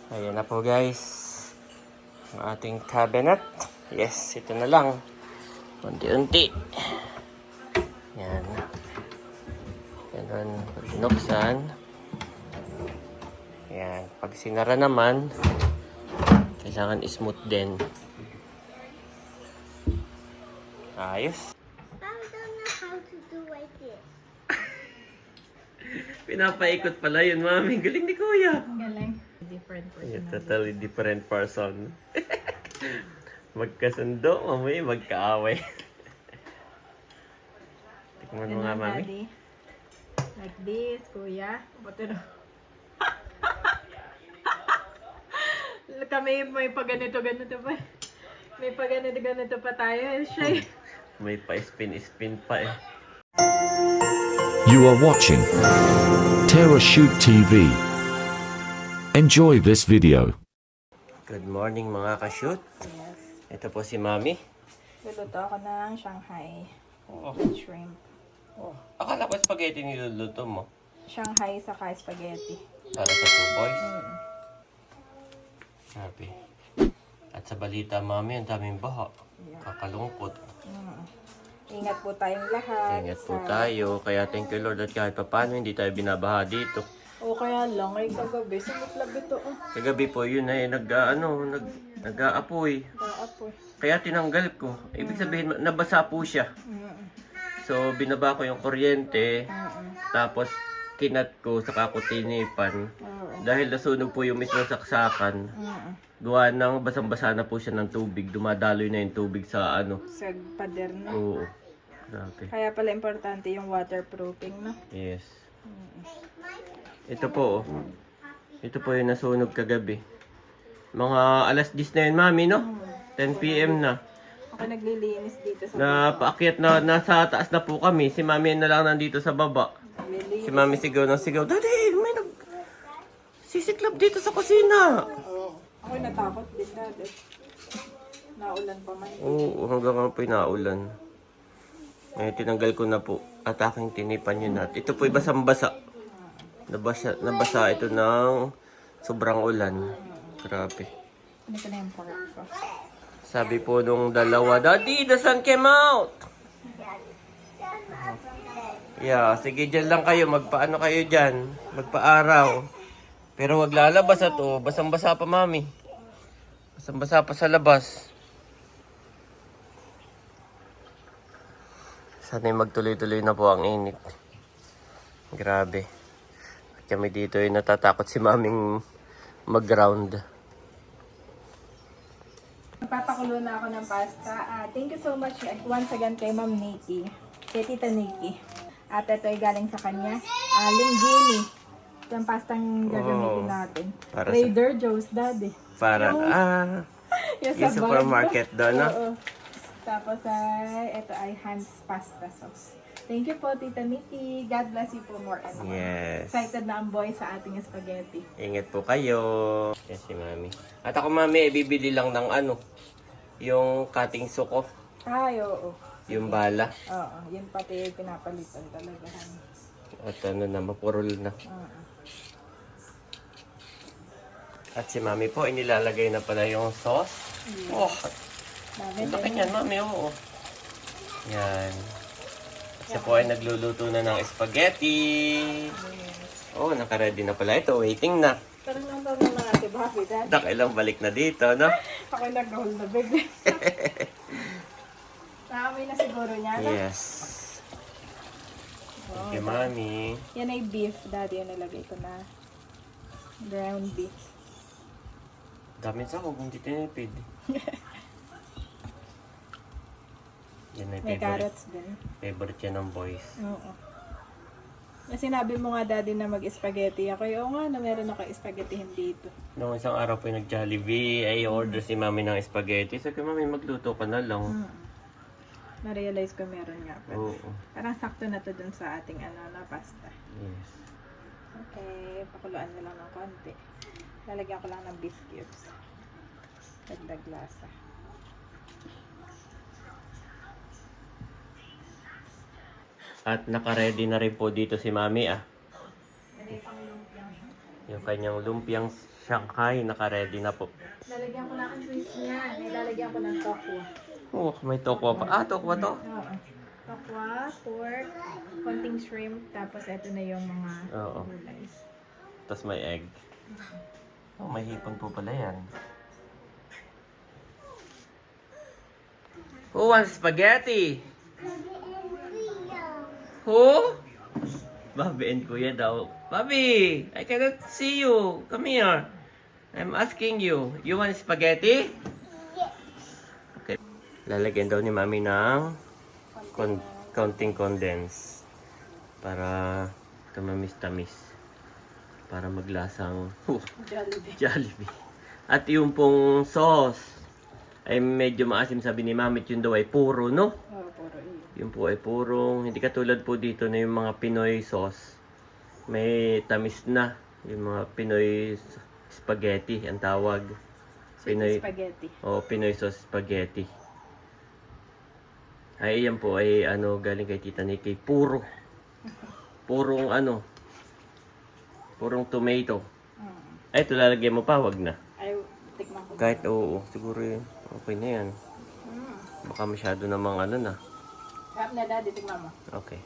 Ayan na po guys. Ang ating cabinet. Yes, ito na lang. Unti-unti. Yan. Ganun. Binuksan. Yan. Pag sinara naman, kailangan smooth din. Ayos. I don't know how to do like this. Pinapaikot pala yun, mami. Galing ni kuya. Galing. Different person. Yeah, totally different person. Magkasundo, mamaya magkaaway. Tikman mo nga, mami. Daddy. Like this, kuya. Butero. Kami may paganito-ganito pa. May paganito-ganito pa tayo. Siya. May pa-spin-spin pa eh. You are watching Terra Shoot TV. Enjoy this video. Good morning mga ka-shoot. Yes. Ito po si mami. Luluto ako ng Shanghai Oh. shrimp. Oh. Akala ko spaghetti niluluto mo. Shanghai saka spaghetti. Para sa two boys. Sabi. At sa balita, mami, ang daming baha. Kakalungkot. Ingat po tayong lahat. Ingat po tayo. Kaya thank you Lord at kahit paano hindi tayo binabaha dito. O kaya lang, ay kagabi. Sumutlab ito. Kagabi po yun ay nag-aapoy. Apoy. Kaya tinanggal ko. Ibig sabihin, nabasa po siya. So, binaba ko yung kuryente. Tapos, kinat ko sa kakutinipan. Dahil nasunog po yung mismo saksakan. Gawa ng basang-basa na po siya ng tubig. Dumadaloy na yung tubig sa ano. Sa pader na. Oo. Grabe. Kaya pala importante yung waterproofing, no? Yes. Ito po, oh. Ito po yung nasunog kagabi. Mga alas 10 na yun, mami, no? 10 p.m. na. Ako naglilinis dito sa Napaakyat na, nasa taas na po kami. Si mami na lang nandito sa baba. Si mami sigaw ng sigaw. Daddy, may sisiklab dito sa kusina. Oo. Ako natakot din dati. Naulan pa man. Oo, hanggang nga po naulan. Ngayon, tinanggal ko na po. At aking tinipan yun natin. Ito po basang-basa. Nabasa ito ng sobrang ulan. Grabe. Ano ko na yung pork ko? Sabi po nung dalawa, Daddy, the sun came out! Yeah, sige dyan lang kayo. Magpaano kayo dyan? Magpa-araw. Pero wag lalabas ato. Basang-basa pa, mami. Basang-basa pa sa labas. Sana'y magtuloy-tuloy na po ang init. Grabe. At kami dito ay natatakot si maming mag-ground. Magpapakulo na ako ng pasta. Thank you so much once again kay Ma'am Nikki. Kay Tita Nikki. At ito ay galing sa kanya. Linguine. Ito ang pastang gagamitin natin. Para Trader Joe's, Daddy. Para, yung supermarket doon, no? Oo. Tapos ito ay Hans pasta sauce. Thank you po, Tita Nikki. God bless you po more and more. Yes. Excited na ang boy sa ating spaghetti. Ingat po kayo. Yes, si mami. At ako, mami, bibili lang ng yung cutting suko. Ay, oo. Yung bala. Oo, yun pati pinapalitan talaga. At mapurol na. At si mami po, inilalagay na pala yung sauce. Oh, Dami ang laki niyan, mami. Oo. Yan. Siya po ay nagluluto na ng spaghetti. Oh, nakaready na pala ito. Waiting na. Pero nang tanong na si Bobby, Dad. Nakailang balik na dito, no? Ako'y nag-hold na bigla. Naamoy na siguro niya, no? Yes. Thank you, mami. Yan ay beef, Daddy. Yung nilagay ko na ground beef. Dami sa kung hindi tinipid. Yan ay May favorite. carrots din. Favorite yan ng boys. Oo. Na sinabi mo nga, Daddy, na mag-spaghetti ako. Oo nga, na meron ako spaghetti dito. Noong isang araw po yung nag-Jollibee, ay order si mami ng spaghetti. Sabi ko, mami, magluto ka na lang. Na-realize ko meron nga pa. Oo. Parang sakto na to dun sa ating na pasta. Yes. Okay, pakuluan na lang ng konti. Lalagyan ko lang ng beef cubes. Dagdag lasa. At naka-ready na rin po dito si mami, Yung kanyang lumpiang Shanghai, naka-ready na po. Lalagyan ko lang ang twist niya. Nilalagyan ko ng tokwa. Oh, may tokwa pa. Ah, tokwa to. Oo. Tokwa, pork, konting shrimp, tapos ito na yung mga Oo. gulay. Tapos may egg. Oh, may hipon po pala yan. Who wants spaghetti? Who? Bobby and Kuya daw. Bobby, I cannot see you. Come here. I'm asking you. You want spaghetti? Okay. Lalagyan daw ni Mami ng counting condense para tumamis-tamis. Para maglasang Jollibee. Jollibee. At yung pong sauce ay medyo maasim, sabi ni Mami. Yun daw ay puro, no? Oo, puro iyo. Yung po ay purong, hindi katulad po dito na yung mga Pinoy sauce. May tamis na. Yung mga Pinoy spaghetti, ang tawag. Sweet spaghetti. O, Pinoy sauce spaghetti. Ay, yan po ay galing kay Tita Nikki. Puro. Purong purong tomato. Ay, ito lalagyan mo pa, wag na. Ay, tikman ko. Kahit oo, siguro okay na yan. Baka masyado namang na. Sarap na, Daddy. Tikman mo. Okay.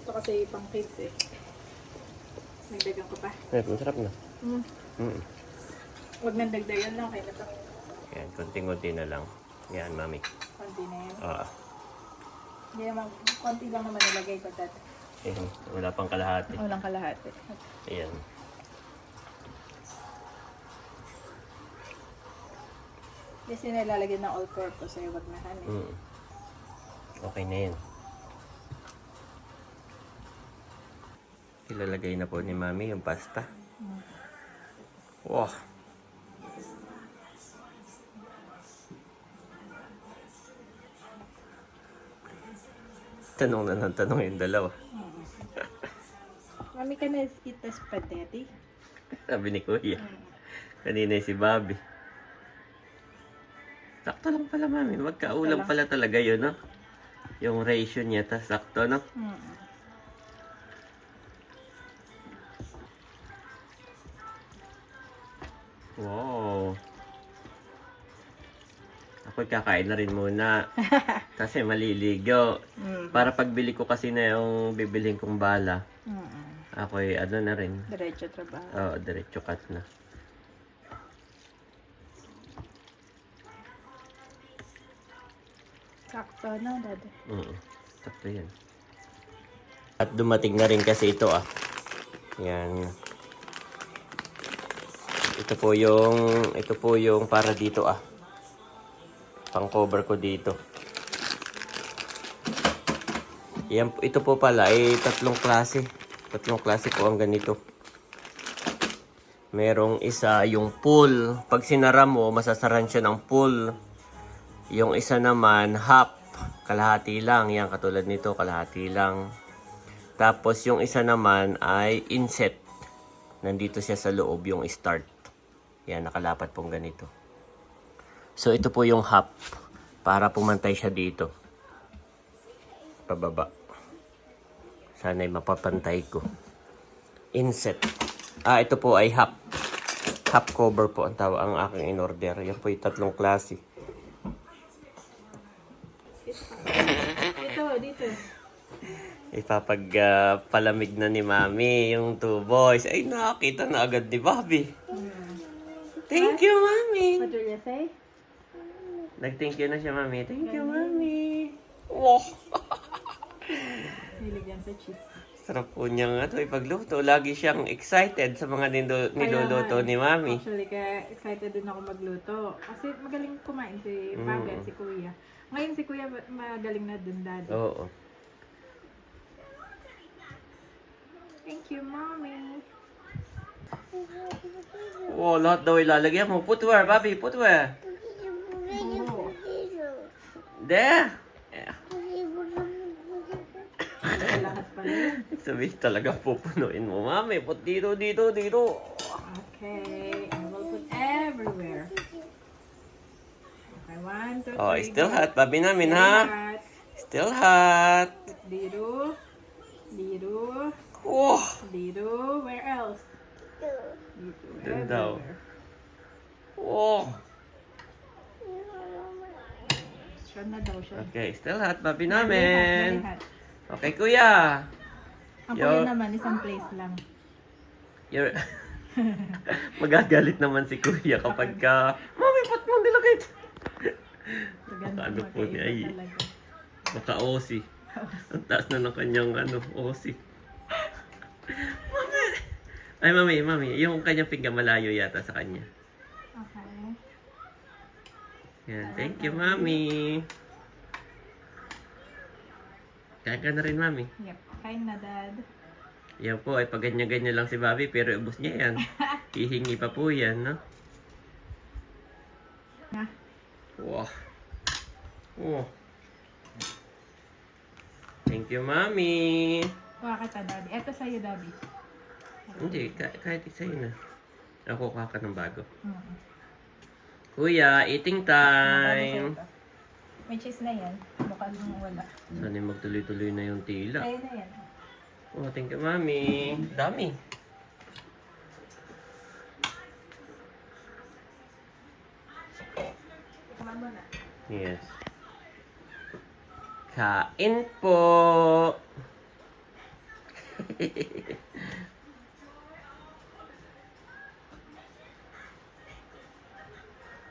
Ito kasi pang kids eh. Nagdagan ko pa. Ay, masarap na. Mm. Huwag nang dagdagan lang. Okay na to. Yan, konting-konti na lang. Yan, Mami. Konti na yan. Ah, Hindi naman, konti lang naman nilagay ko dati. ayan, wala pang kalahati. Walang kalahati. Ayan. Kasi nilalagyan ng all-purpose eh. Huwag na kanin. Mm. Okay na yan. Ilalagay na po ni Mami yung pasta. Wow. Tanong na ng tanong yung dalawa. Mami ka na eat the spaghetti? Sabi ni Kuya. Kanina si Bobby. Sakto lang pala, Mami. Magkaulam pala talaga yun, no? Yung ratio niya, tas sakto, no? Wow. Ako'y kakain na rin muna. Kasi maliligo. Para pagbili ko kasi na yung bibiling kong bala. Ako'y na rin. Diretso trabaho. Oo, diretso cut na. Sakto na, Daddy. Sakto yan. At dumating na rin kasi ito Yan. Ito po yung para dito Pang cover ko dito. Yan, ito po pala ay tatlong klase. Tatlong klase po ang ganito. Merong isa yung full. Pag sinara mo, masasaran siya ng full. Yung isa naman half. Kalahati lang. Yan, katulad nito, kalahati lang. Tapos yung isa naman ay inset. Nandito siya sa loob, yung start. Yan, nakalapat pong ganito. So, ito po yung half. Para pumantay siya dito. Pababa. Sana'y mapapantay ko. Inset. Ito po ay half. Half cover po ang tawag ang aking in-order. Yan po yung tatlong klase. Dito. Palamig na ni Mami yung two boys. Ay, nakakita na agad ni Bobby. Thank you, Mami. What will you say? Nag-thank you na siya, Mami. Thank you, Mami. Wow. Niligyan sa cheese. Sarap po niyang ipagluto. Lagi siyang excited sa mga niluluto ni Mami. Actually, kaya excited din ako magluto. Kasi magaling kumain si Bobby at si Kuya. Ngayon si Kuya magaling na din, Daddy. Oo. Thank you, Mommy. Wow, lahat daw ilalagyan mo. Put where, Bobby? Put where? There. Yeah. Lahat pala yun. Sabi talaga pupunuin mo, Mami. Put dito. Okay. I will put everywhere. Okay, 1, 2, 3. Oh, still hot. Bobby namin, Very ha? hot. Still hot. Dito. Wow. Dito. Where else? too. Doon daw. Oh! Sure na daw siya. Okay, still hot, papi Very namin. hot. Okay, kuya. Ang Yo. kuya naman, isang place lang. You're... Magagalit naman si kuya kapag ka... Mami, ba't mo nilagay? So, ganun Ano po magkaiba niya, ay. talaga. Baka OC. Ang taas na ng kanyang OC. Mami! Ay, mami. Yung kanyang pinggan malayo yata sa kanya. Okay. Yan. Thank you, mami. Kain ka na rin, mami. Yep. Kain na, Dad. Yan po, ay pag ganyan-ganyan lang si Bobby, pero ubos niya yan. Hihingi pa po yan, no? Na. Wow. Oh. Thank you, mami. Kuha kita, Daddy. Eto sa'yo, Daddy. Hindi, kahit sa'yo na. Ako kuha ka ng bago. Mm. Kuya, eating time. May cheese na yan. Mukhang wala. Sana magtuloy-tuloy na yung tila. Ayun na yan. Oh, thank you, mami. Dami. Kumain mo na. Yes. Kain po.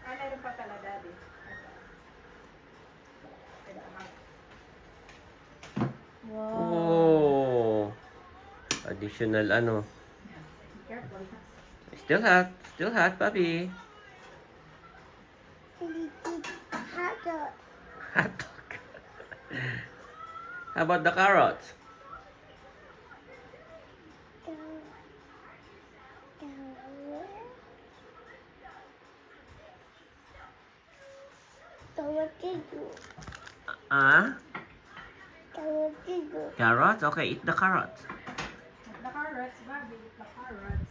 Ano rin pa pala, Daddy? Wow. Oh. Additional ano. Careful. Still hot. Still hot, papi. Hot dog. Hot dog. How about the carrots? Ah? Carrots? Okay, eat the carrots. The carrots, Bobby. The carrots.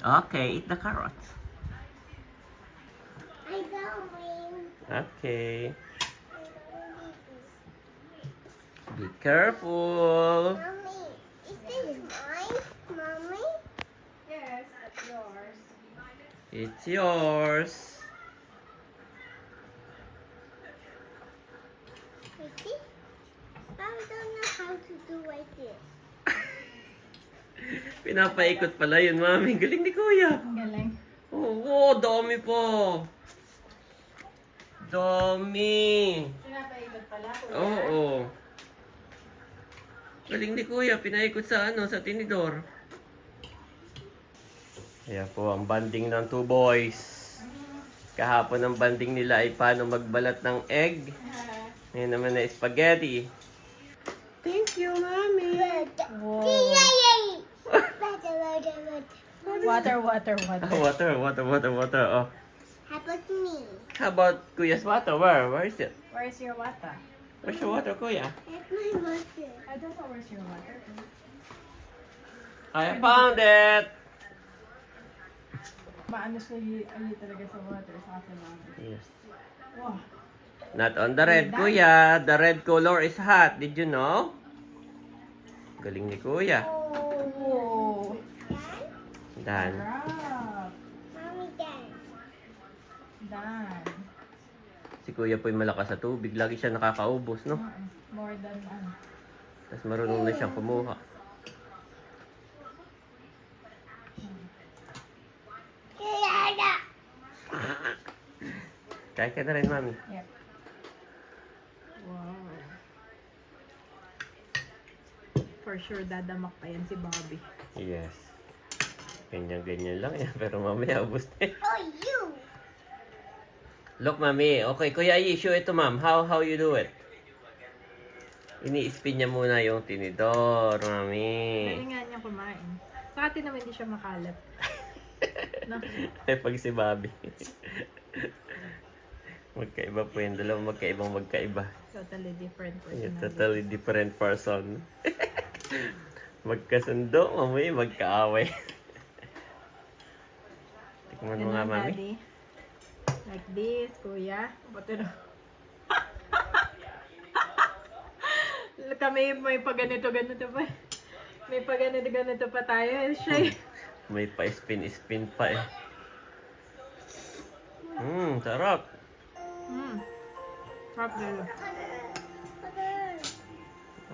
Okay, eat the carrots. I going. Okay. Be careful. Mommy, is this mine? Mommy? Yes, that's yours. It's yours. Ready? I don't know how to do like this. Pinapaikot pala yun, mami. Galing ni kuya. Ang galing. Oo, dami po. Dami. Pinapaikot pala. Oo. Galing ni kuya, pinaikot sa sa tinidor. Kaya po, ang banding ng two boys. Kahapon ang banding nila ay paano magbalat ng egg. Ngayon naman na spaghetti. Thank you, mami. Wow. Yay! Water. Water. Oh. How about me? How about kuya's water? Where is it? Where's your water? Where's your water, kuya? That's my water. I don't know where's your water. I found it! Maano siya talaga sa water sa akin namin. Yes. Wow. Not on the red, kuya. The red color is hot. Did you know? Galing ni kuya. Oh. Dan. Crap. Mommy, Dad. Done. Si kuya po'y malakas sa tubig. Lagi siya nakakaubos, no? More than Tapos marunong na siyang kumuha. Kaya Kaya ka na rin, mami. Yep. Wow. For sure, dadamak pa yan si Bobby. Yes. Ganyan-ganyan lang yan. Pero mamaya, ubos na yan. Oh, you. Look, mami. Okay, kuya, i-show ito, ma'am. How you do it? Ini-spin niya muna yung tinidor, mami. Pwede nga niya kumain. Sa atin naman hindi siya makalat. No? Eh, pag si Bobby. Magkaiba po yung dalawa. Magkaiba. Totally different You're personality. totally different person. Magkasundo, mamaya magkaaway. Tikman mo nga, Ganun, mami. Daddy. Like this, kuya. Buti na. Kami may ganito pa. May ganito pa tayo. Siya May pa-spin pa eh. Sarap. Sarap dito.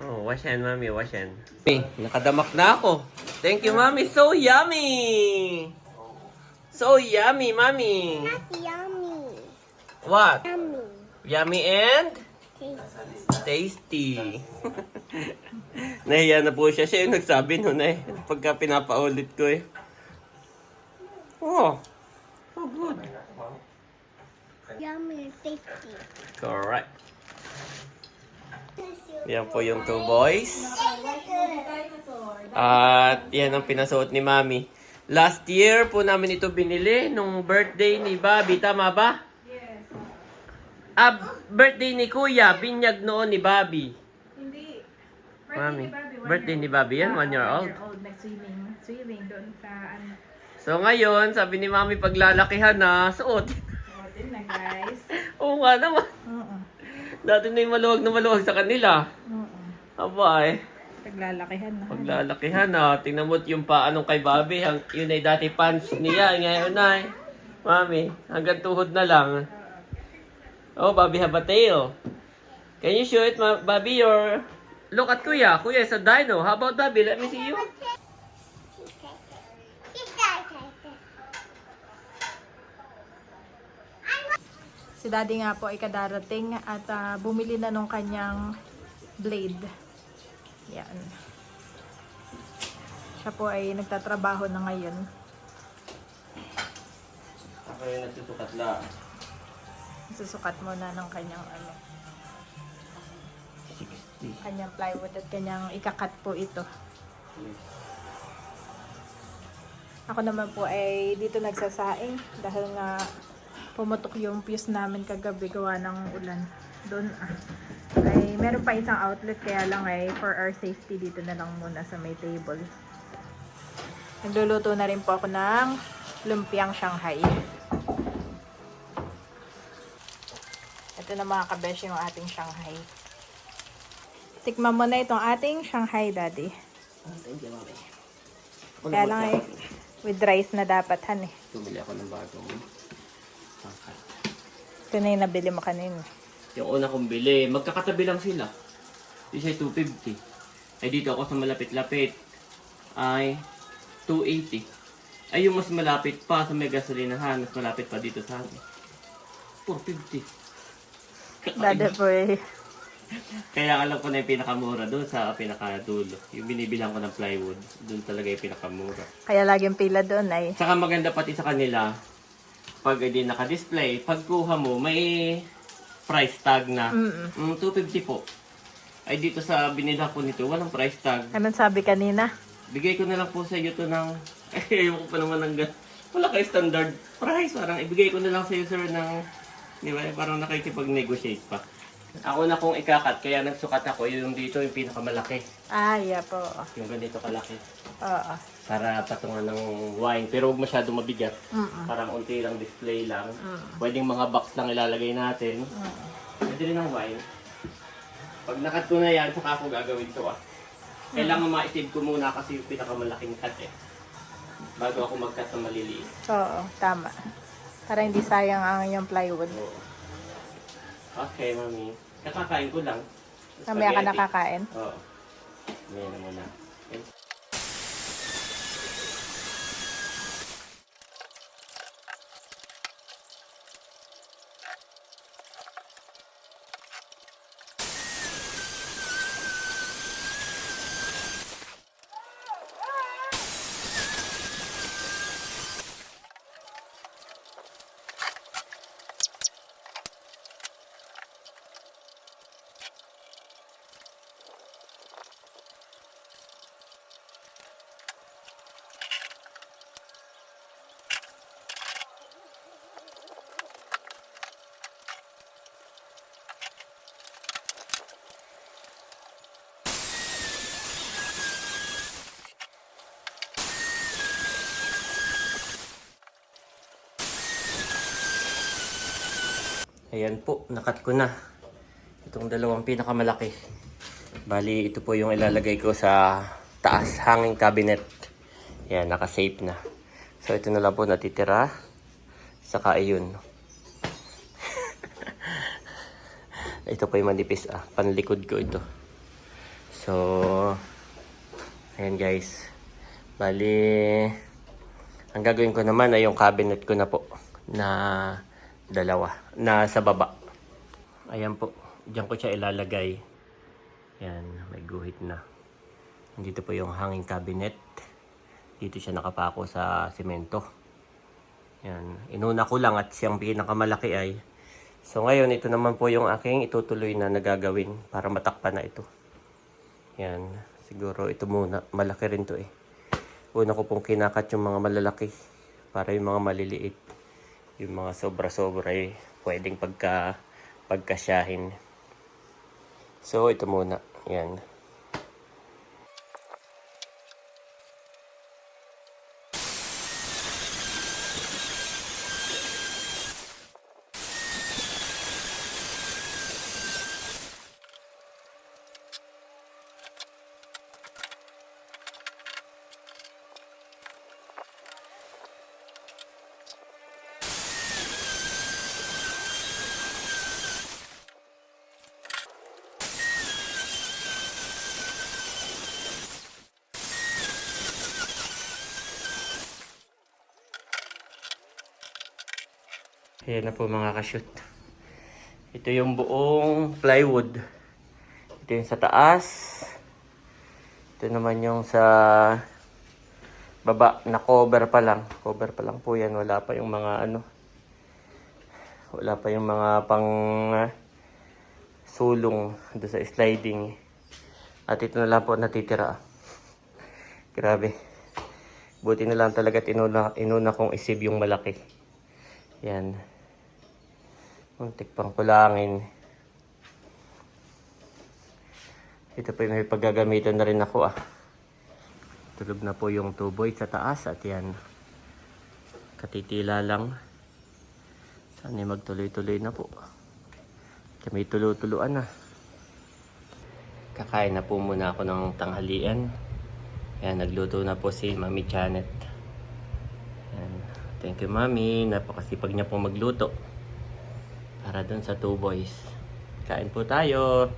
Oh, wash hand, Mami, wash hand. Nakadamak na ako. Thank you, Mami. So yummy! So yummy, Mami. Not yummy. What? Yummy. Yummy and tasty. Nahiya na po siya. Siya yung nagsabi nun eh. Pagka pinapaulit ko eh. Oh. Oh, good. Yummy and tasty. Correct. Yan po yung 2 boys. At yan ang pinasuot ni Mami. Last year po namin ito binili nung birthday ni Bobby. Tama ba? Yes. Birthday ni Kuya. Binyag noon ni Bobby. Hindi. Mami. Birthday ni Bobby yan. 1 year old. Nag-swimming. Swimming doon sa ano. So ngayon, sabi ni Mami, paglalakihan na, suot. Din na guys. Oo nga naman. Dati na yung maluwag sa kanila. Aba eh. Paglalakihan na. Paglalakihan na, tingnan mo't yung paanong kay Bobby, yun ay dati pants niya, ngayon ay, Mami, hanggang tuhod na lang. Oh, Bobby have a tail. Can you show it, Bobby, your... Look at Kuya. Kuya is a dino. How about Bobby? Let me see you. Si Daddy nga po ay kadarating at bumili na nung kanyang blade. Yan. Siya po ay nagtatrabaho na ngayon. Ako yung nagsusukat lang. Susukat muna ng kanyang ano, 60. kanyang plywood at kanyang ikakat po ito. Ako naman po ay dito nagsasaing dahil nga pumutok yung fuse namin kagabi gawa ng ulan. Doon ay meron pa isang outlet kaya lang ay for our safety dito na lang muna sa may table. Nagluluto na rin po ako ng lumpiang Shanghai. Ito na mga kabesh yung ating Shanghai. Tikman mo na itong ating Shanghai, Daddy. Thank you, Mami. Kaya lang ay with rice na dapat han eh. Tumili ako ng bagong pangkat. Ito na yung nabili mo kanina. Yung una kong bili, magkakatabi lang sila. Isa ay 250. Ay dito ako sa malapit-lapit ay 280. Ay yung mas malapit pa sa may gasolinahan, mas malapit pa dito sa atin. 450. Dada po eh. Kaya alam ko na yung pinakamura doon sa pinakadulo. Yung binibilang ko ng plywood, doon talaga yung pinakamura. Kaya laging pila doon ay. Saka maganda pati sa kanila, pag hindi naka-display, pagkuha mo, may price tag na 250 po. Ay dito sa binila ko nito, walang price tag. Anong sabi kanina? Bigay ko na lang po sa iyo to ng, ayoko pa naman ng, wala kayo standard price. Parang ibigay ko na lang sa iyo sir ng, di ba, parang nakikipag-negotiate pa. Ako na kung ikakat, kaya nagsukat ako, yung dito yung pinakamalaki. Ah, yeah po. Yung ganito kalaki. Oo. Para patungan ng wine. Pero huwag masyado mabigat. Parang unti lang display lang. Pwedeng mga box lang ilalagay natin. Pwede rin ng wine. Pag nakat ko na yan, saka ako gagawin to Kailangan ma-save ko muna kasi yung pinakamalaking cut bago ako mag-cut ng maliliit. Oo, tama. Para hindi sayang ang yung plywood. Okay, Mami. Kakakain ko lang. Mamaya ka Spaghetti. nakakain. Oo. Ngayon na muna. Ayan po, nakat ko na. Itong dalawang pinakamalaki. Bali, ito po yung ilalagay ko sa taas, hanging cabinet. Yan, naka-safe na. So, ito na lang po natitira. Saka ayun. Ito po yung manipis panlikod ko ito. So, ayan guys. Bali, ang gagawin ko naman ay yung cabinet ko na po. Na dalawa. Na sa baba. Ayan po. Diyan ko siya ilalagay. Yan, may guhit na. Dito po yung hanging cabinet. Dito siya nakapako sa semento. Yan, inuna ko lang at siyang pinakamalaki ay. So ngayon, ito naman po yung aking itutuloy na nagagawin para matakpan na ito. Yan, siguro ito muna. Malaki rin to eh. Una ko pong kinakat yung mga malalaki para yung mga maliliit. Yung mga sobra-sobra eh, pwedeng pagkasyahin. So ito muna. Yan. Ayan na po mga ka-shoot. Ito yung buong plywood. Ito yung sa taas. Ito naman yung sa baba na cover pa lang. Cover pa lang po yan. Wala pa yung mga wala pa yung mga pang sulong doon sa sliding. At ito na lang po natitira. Grabe. Buti na lang talaga inuna kong isib yung malaki. Yan. Muntik pang kulangin. Ito po may paggagamitan na rin ako Tulog na po yung tuboy sa taas at yan. Katitila lang. Sana magtuloy-tuloy na po. May tulo-tuluan na. Kakain na po muna ako ng tanghalian. Yan, nagluto na po si Mami Janet. Yan. Thank you, Mami. Napakasipag niya pong magluto. Para dun sa 2 boys. Kain po tayo.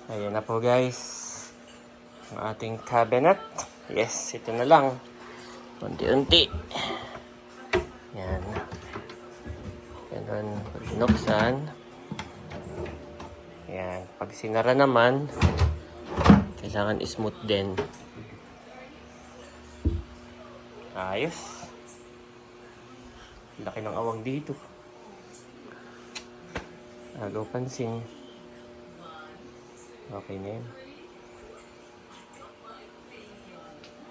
Ayan na po guys. Ang ating cabinet. Yes, ito na lang. Unti-unti. Yan. Ganun. Pag binuksan. Yan. Pag sinara naman, kailangan smooth din. Ayos. Laki ng awang dito. Agaw pansin. Okay na yun.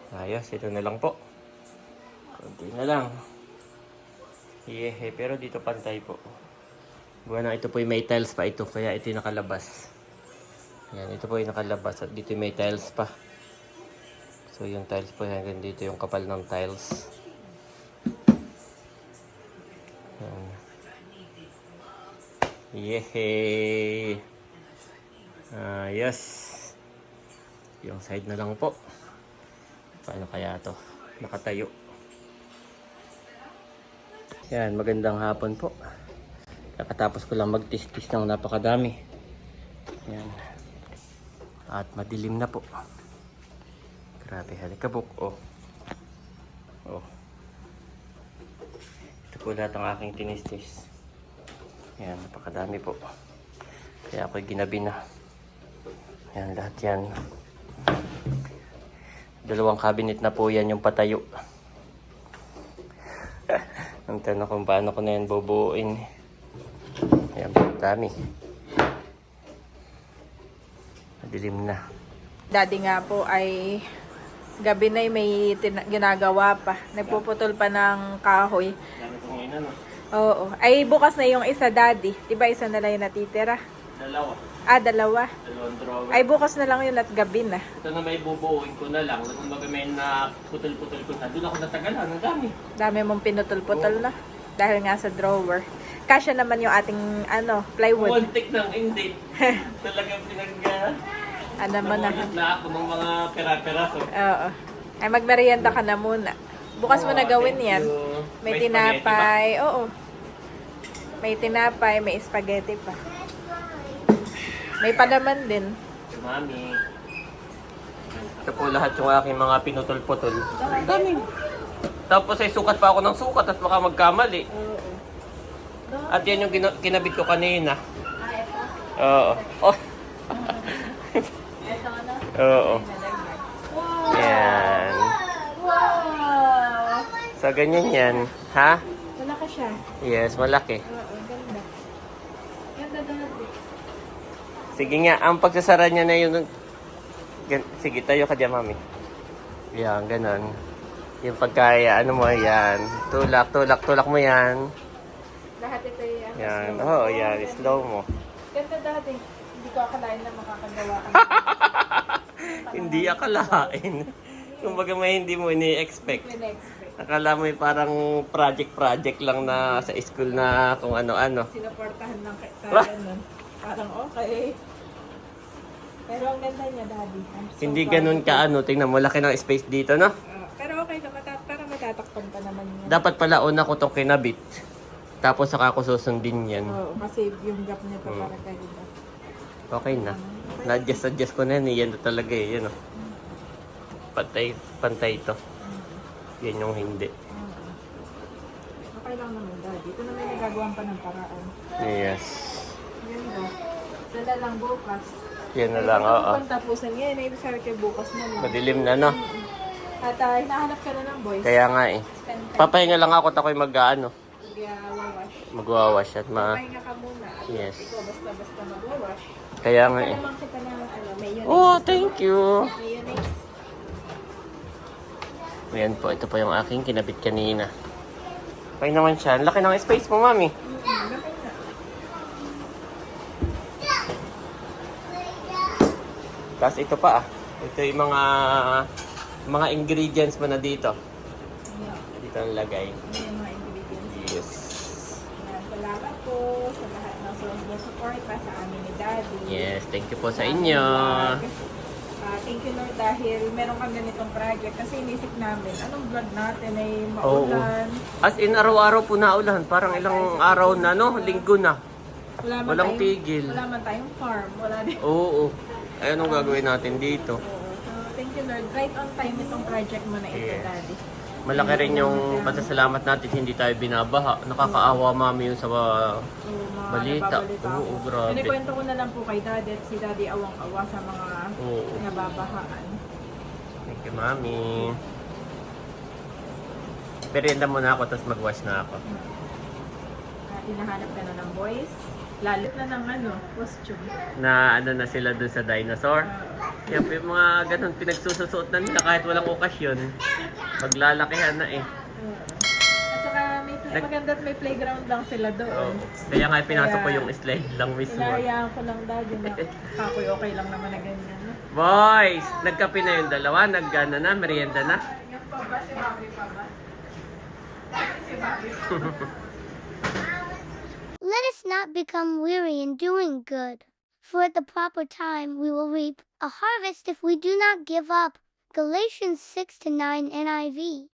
Ayos, ito na lang po. Kunti na lang. Pero dito pantay po. Buwan na ito po yung may tiles pa ito, kaya ito yung nakalabas. Yan, ito po yung nakalabas at dito yung may tiles pa. So yung tiles po hanggang dito yung kapal ng tiles. Yan. Yes. Yung side na lang po. Paano kaya to? Nakatayo. Yan, magandang hapon po. Kakatapos ko lang magtistis ng napakadami. Yan. At madilim na po. Grabe, halikabok. Oh. Ito po lahat ang aking tinistis. Yan, napakadami po. Kaya ako'y ginabi na. Yan, lahat yan. 2 cabinet na po yan yung patayo. Ang tanong kung paano ko na yan bubuuin. Yan, dami. Madilim na. Daddy nga po ay gabi na may ginagawa pa. Nagpuputol pa ng kahoy. Dami ko ngayon, ano? Oo. Ay bukas na yung isa, Daddy. Diba isa na lang yung natitira? 2. 2. 2 drawer. Ay bukas na lang yun at gabi na. Ito na may bubuuin ko na lang. Kung baga may na putol-putol ko na. Doon ako natagalan. Ang dami. Dami mong pinutol-putol na. Dahil nga sa drawer. Kasya naman yung ating plywood. Muntik ng hindi. Talagang Ano mo na. namulit na ako ng mga pera-peraso. Oo. Ay magmerienda ka na muna. Bukas mo na gawin yan. May tinapay. Oo. May tinapay, may spaghetti pa. May palaman din. Mami. Ito po lahat yung aking mga pinutol-putol. Dami. Tapos ay sukat pa ako ng sukat at baka magkamali. At yan yung kinabit ko kanina. Oo. Oh. Oo. Yan. Wow! So, ganyan yan. Ha? Malaki siya. Yes, malaki. Oo, ganda. Ganda Daddy. Sige nga, ang pagsasara niya na yun. Sige, tayo ka dyan, mami. Yan, ganon. Yung pagkaya, ano mo, yan. Tulak mo yan. Lahat ito yung Yan, slow. oo, yan. Slow mo. Ganda Daddy. Hindi ko akalain na makakagawa ka. Hindi akalain. Kumbaga may hindi mo ini-expect. Pinexpect. Akala mo parang project lang na sa school na kung ano-ano. Sinuportahan ng kaya nun. Parang okay. Pero ang ganda niya, Daddy. I'm so Hindi proud ganun of ka ano, tingnan mo, laki ng space dito, no? pero okay na, parang matatakpan pa naman niya. Dapat pala una ko itong kinabit. Tapos saka ko susundin yan. Oo, kasi yung gap niya pa parang kayo ba. Okay na. Na-adjust ko na yan. Yan na talaga eh. Yan o. Pantay ito. Yan yung hindi. Okay lang naman, Daddy. Ito na may nagagawan pa ng paraan. Yes. Yan ba? Dala lang bukas. Yan na lang, oo. Kung tapusan yan, ay sabi kayo bukas na lang. Madilim na, no? At hinahanap ka na ng boys. Kaya nga eh. Spend time. Papahinga lang ako at ako'y mag-ano. Wawash. Magwawash at Pahinga ka muna. At Yes. ikaw basta magwawash. Kaya nga eh. Kailangan kita ng may units. Oh, thank you. May units. Ayan po, ito po yung aking kinabit kanina. Okay naman siya. Ang laki ng space mo, mami. Tapos ito pa ah. Ito yung mga ingredients mo na dito. Dito ang lagay. May mga ingredients. Yes. Yan, salamat po sa lahat ng support pa sa amin ni Daddy. Yes, thank you po sa inyo. Thank you Lord dahil meron kang ganitong project kasi inisip namin anong vlog natin ay Oo. maulan. As in, araw-araw po naulan. Parang ilang araw na, no? Linggo na. Walang tigil. Wala man tayong farm. Wala din. Oo. Ay, anong gagawin natin dito? So, thank you Lord. Right on time itong project mo na ito, Yes. Daddy. Malaki rin yung pasasalamat natin, hindi tayo binabaha. Nakakaawa mami yung sa So, mga balita. nababalita Oo, ko. grabe. Pinikwento ko na lang po kay Daddy at si Daddy awang-awa sa mga Oo. nababahaan. Thank you, mami. Merienda muna ako, tapos mag-wash na ako. At hinahanap ka na ng boys. Lalit na ng costume. Na ano na sila dun sa dinosaur. Kaya yung mga ganun, pinagsususuot na nila kahit walang okasyon. Maglalakihan na eh. At saka maganda't may playground lang sila doon. Oo. Kaya nga pinasok ko yung slide lang mismo. Inayaan ko lang Daddy na kakoy okay lang naman na ganyan. Boys! Nagkape na yung dalawa, naggana na, merienda na. Yung pa ba? Si Bobby pa ba? Si Bobby. Let us not become weary in doing good, for at the proper time we will reap a harvest if we do not give up. Galatians 6-9 NIV.